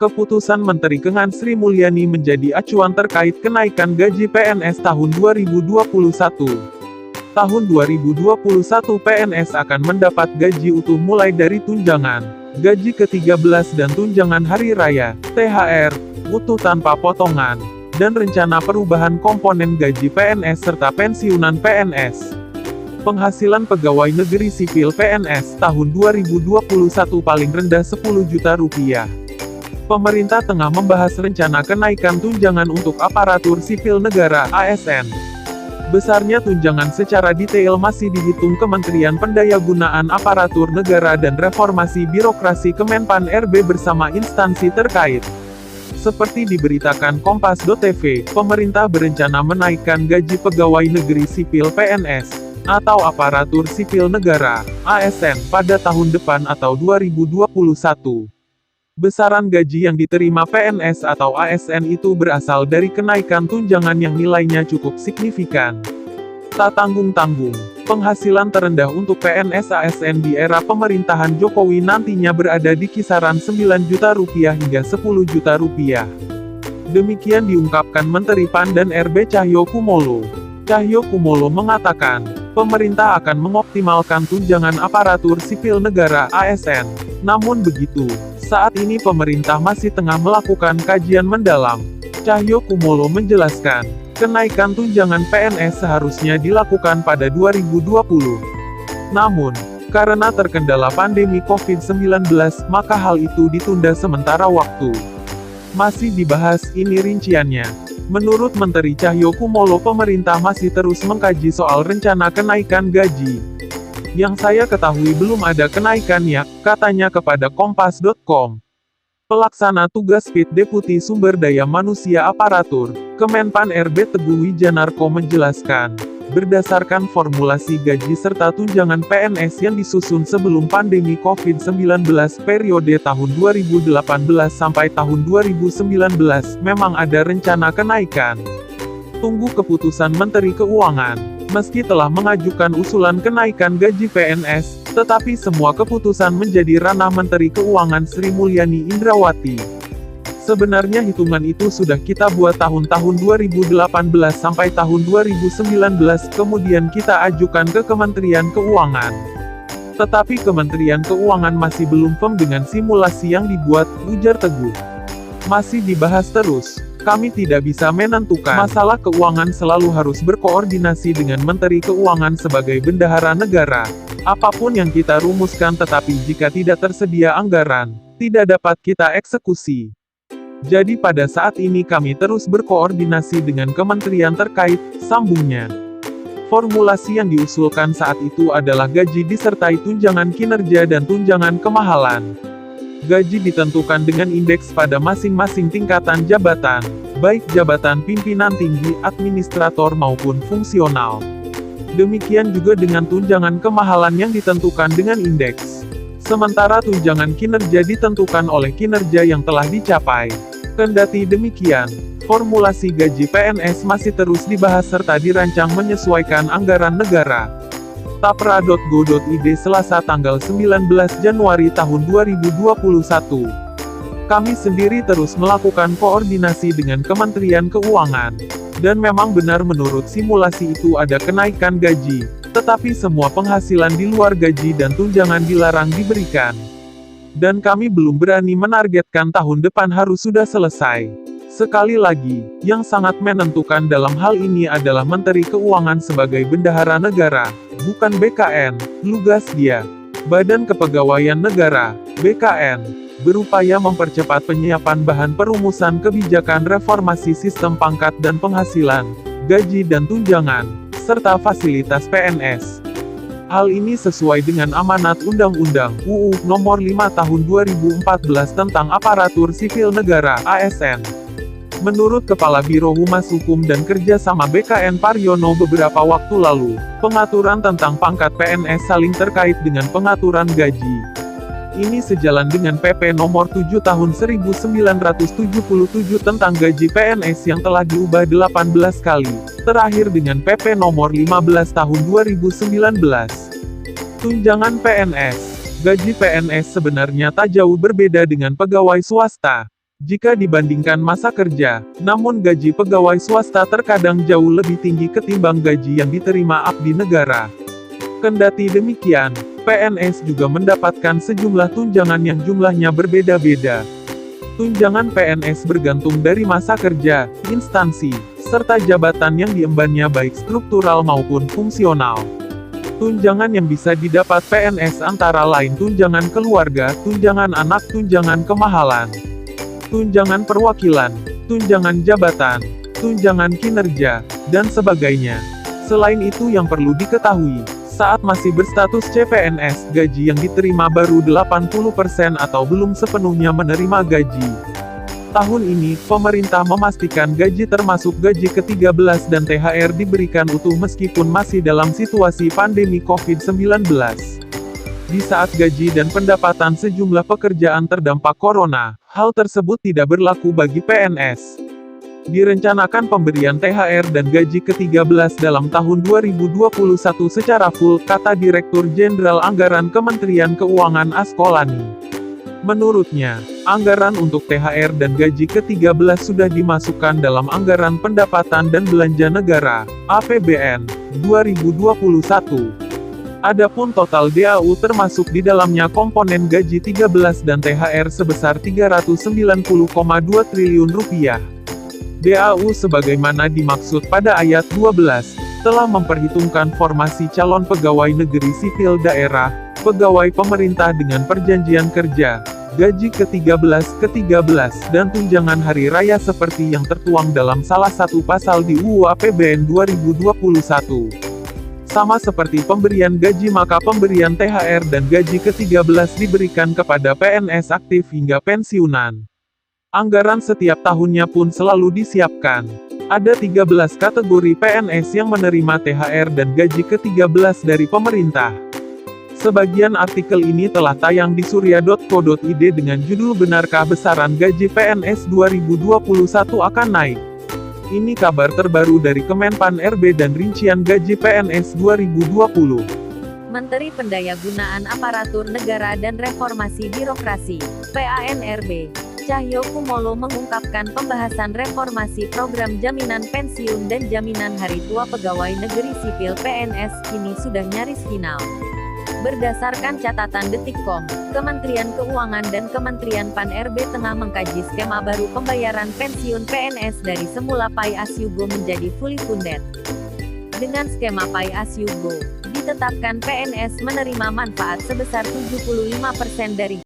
Keputusan Menteri Keuangan Sri Mulyani menjadi acuan terkait kenaikan gaji PNS tahun 2021. Tahun 2021 PNS akan mendapat gaji utuh mulai dari tunjangan, gaji ke-13 dan tunjangan hari raya, THR, utuh tanpa potongan, dan rencana perubahan komponen gaji PNS serta pensiunan PNS. Penghasilan pegawai negeri sipil PNS tahun 2021 paling rendah 10 juta rupiah. Pemerintah tengah membahas rencana kenaikan tunjangan untuk aparatur sipil negara (ASN). Besarnya tunjangan secara detail masih dihitung Kementerian Pendayagunaan Aparatur Negara dan Reformasi Birokrasi Kemenpan RB bersama instansi terkait. Seperti diberitakan Kompas.tv, pemerintah berencana menaikkan gaji pegawai negeri sipil PNS atau aparatur sipil negara (ASN) pada tahun depan atau 2021. Besaran gaji yang diterima PNS atau ASN itu berasal dari kenaikan tunjangan yang nilainya cukup signifikan. Tak tanggung-tanggung, penghasilan terendah untuk PNS ASN di era pemerintahan Jokowi nantinya berada di kisaran 9 juta rupiah hingga 10 juta rupiah. Demikian diungkapkan Menteri PAN dan RB Cahyokumolo. Cahyokumolo mengatakan, pemerintah akan mengoptimalkan tunjangan aparatur sipil negara (ASN). Namun begitu, saat ini pemerintah masih tengah melakukan kajian mendalam. Cahyokumolo menjelaskan, kenaikan tunjangan PNS seharusnya dilakukan pada 2020. Namun, karena terkendala pandemi COVID-19, maka hal itu ditunda sementara waktu. Masih dibahas, ini rinciannya. Menurut Menteri Cahyokumolo, pemerintah masih terus mengkaji soal rencana kenaikan gaji. Yang saya ketahui belum ada kenaikannya, katanya kepada Kompas.com. Pelaksana tugas PIT Deputi Sumber Daya Manusia Aparatur, Kemenpan RB Teguh Wijanarko menjelaskan, berdasarkan formulasi gaji serta tunjangan PNS yang disusun sebelum pandemi COVID-19 periode tahun 2018 sampai tahun 2019, memang ada rencana kenaikan. Tunggu keputusan Menteri Keuangan. Meski telah mengajukan usulan kenaikan gaji PNS, tetapi semua keputusan menjadi ranah Menteri Keuangan Sri Mulyani Indrawati. Sebenarnya hitungan itu sudah kita buat tahun-tahun 2018 sampai tahun 2019, kemudian kita ajukan ke Kementerian Keuangan. Tetapi Kementerian Keuangan masih belum firm dengan simulasi yang dibuat, ujar Teguh. Masih dibahas terus. Kami tidak bisa menentukan. Masalah keuangan selalu harus berkoordinasi dengan Menteri Keuangan sebagai bendahara negara. Apapun yang kita rumuskan, tetapi jika tidak tersedia anggaran, tidak dapat kita eksekusi. Jadi pada saat ini kami terus berkoordinasi dengan kementerian terkait, sambungnya. Formulasi yang diusulkan saat itu adalah gaji disertai tunjangan kinerja dan tunjangan kemahalan. Gaji ditentukan dengan indeks pada masing-masing tingkatan jabatan, baik jabatan pimpinan tinggi, administrator maupun fungsional. Demikian juga dengan tunjangan kemahalan yang ditentukan dengan indeks. Sementara tunjangan kinerja ditentukan oleh kinerja yang telah dicapai. Kendati demikian, formulasi gaji PNS masih terus dibahas serta dirancang menyesuaikan anggaran negara. Tapra.go.id Selasa tanggal 19 Januari tahun 2021. Kami sendiri terus melakukan koordinasi dengan Kementerian Keuangan. Dan memang benar menurut simulasi itu ada kenaikan gaji, tetapi semua penghasilan di luar gaji dan tunjangan dilarang diberikan. Dan kami belum berani menargetkan tahun depan harus sudah selesai. Sekali lagi, yang sangat menentukan dalam hal ini adalah Menteri Keuangan sebagai bendahara negara, bukan BKN, lugas dia. Badan Kepegawaian Negara, BKN, berupaya mempercepat penyiapan bahan perumusan kebijakan reformasi sistem pangkat dan penghasilan, gaji dan tunjangan, serta fasilitas PNS. Hal ini sesuai dengan amanat Undang-Undang UU Nomor 5 Tahun 2014 tentang Aparatur Sipil Negara (ASN). Menurut Kepala Biro Humas Hukum dan Kerjasama BKN Paryono beberapa waktu lalu, pengaturan tentang pangkat PNS saling terkait dengan pengaturan gaji. Ini sejalan dengan PP Nomor 7 Tahun 1977 tentang gaji PNS yang telah diubah 18 kali, terakhir dengan PP Nomor 15 Tahun 2019. Tunjangan PNS. Gaji PNS sebenarnya tak jauh berbeda dengan pegawai swasta. jika dibandingkan masa kerja. Namun gaji pegawai swasta terkadang jauh lebih tinggi ketimbang gaji yang diterima abdi negara. Kendati demikian, PNS juga mendapatkan sejumlah tunjangan yang jumlahnya berbeda-beda. Tunjangan PNS bergantung dari masa kerja, instansi, serta jabatan yang diembannya baik struktural maupun fungsional. Tunjangan yang bisa didapat PNS antara lain tunjangan keluarga, tunjangan anak, tunjangan kemahalan, tunjangan perwakilan, tunjangan jabatan, tunjangan kinerja, dan sebagainya. Selain itu yang perlu diketahui, saat masih berstatus CPNS, gaji yang diterima baru 80% atau belum sepenuhnya menerima gaji. Tahun ini, pemerintah memastikan gaji termasuk gaji ke-13 dan THR diberikan utuh meskipun masih dalam situasi pandemi COVID-19. Di saat gaji dan pendapatan sejumlah pekerjaan terdampak corona, hal tersebut tidak berlaku bagi PNS. Direncanakan pemberian THR dan gaji ke-13 dalam tahun 2021 secara full, kata Direktur Jenderal Anggaran Kementerian Keuangan Askolani. Menurutnya, anggaran untuk THR dan gaji ke-13 sudah dimasukkan dalam Anggaran Pendapatan dan Belanja Negara, APBN, 2021. Adapun total DAU termasuk di dalamnya komponen gaji 13 dan THR sebesar Rp390,2 triliun. DAU sebagaimana dimaksud pada ayat 12, telah memperhitungkan formasi calon pegawai negeri sipil daerah, pegawai pemerintah dengan perjanjian kerja, gaji ke-13, dan tunjangan hari raya seperti yang tertuang dalam salah satu pasal di UU APBN 2021. Sama seperti pemberian gaji maka pemberian THR dan gaji ke-13 diberikan kepada PNS aktif hingga pensiunan. Anggaran setiap tahunnya pun selalu disiapkan. Ada 13 kategori PNS yang menerima THR dan gaji ke-13 dari pemerintah. Sebagian artikel ini telah tayang di surya.co.id dengan judul Benarkah Besaran Gaji PNS 2021 akan naik? Ini kabar terbaru dari Kemenpan RB dan rincian gaji PNS 2020. Menteri Pendayagunaan Aparatur Negara dan Reformasi Birokrasi, PANRB, Cahyo Kumolo mengungkapkan pembahasan reformasi program jaminan pensiun dan jaminan hari tua pegawai negeri sipil PNS kini sudah nyaris final. Berdasarkan catatan Detikcom, Kementerian Keuangan dan Kementerian Pan-RB tengah mengkaji skema baru pembayaran pensiun PNS dari semula Pay As You Go menjadi fully funded. Dengan skema Pay As You Go, ditetapkan PNS menerima manfaat sebesar 75% dari